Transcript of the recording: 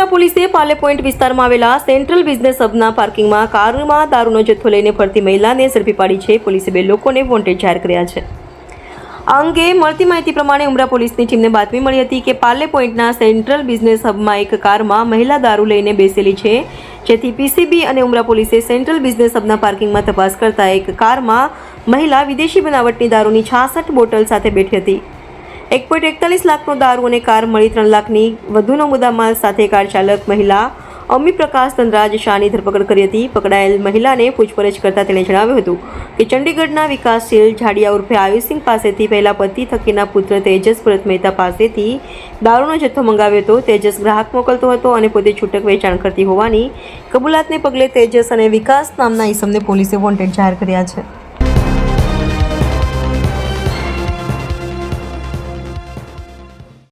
ઉમરા પોલીસે પાર્લે પોઈન્ટ વિસ્તારમાં આવેલા સેન્ટ્રલ બિઝનેસ હબના પાર્કિંગમાં કારમાં દારૂનો જથ્થો લઈને ફરતી મહિલાને ઝડપી પાડી છે. પોલીસે 2 લોકોને વોન્ટેડ જાહેર કર્યા છે. આ અંગે મળતી માહિતી પ્રમાણે ઉમરા પોલીસની ટીમને બાતમી મળી હતી કે પાર્લે પોઈન્ટના સેન્ટ્રલ બિઝનેસ હબમાં એક કારમાં મહિલા દારૂ લઈને બેસેલી છે, જેથી પીસીબી અને ઉમરા પોલીસે સેન્ટ્રલ બિઝનેસ હબના પાર્કિંગમાં તપાસ કરતા એક કારમાં મહિલા વિદેશી બનાવટની દારૂની 66 બોટલ સાથે બેઠી હતી. 1.41 લાખનો દારૂ અને કાર મળી 3 લાખની વધુનો મુદ્દામાલ સાથે કાર ચાલક મહિલા અમી પ્રકાશ ધનરાજ શાહની ધરપકડ કરી હતી. પકડાયેલ મહિલાને પૂછપરછ કરતા તેણે જણાવ્યું હતું કે ચંડીગઢના વિકાસશીલ જાડિયા ઉર્ફે આયુષસિંહ પાસેથી પહેલા પતિ થકીના પુત્ર તેજસ ભરત મહેતા પાસેથી દારૂનો જથ્થો મંગાવ્યો હતો. તેજસ ગ્રાહક મોકલતો હતો અને પોતે છૂટક વેચાણ કરતી હોવાની કબૂલાતને પગલે તેજસ અને વિકાસ નામના ઈસમને પોલીસે વોન્ટેડ જાહેર કર્યા છે.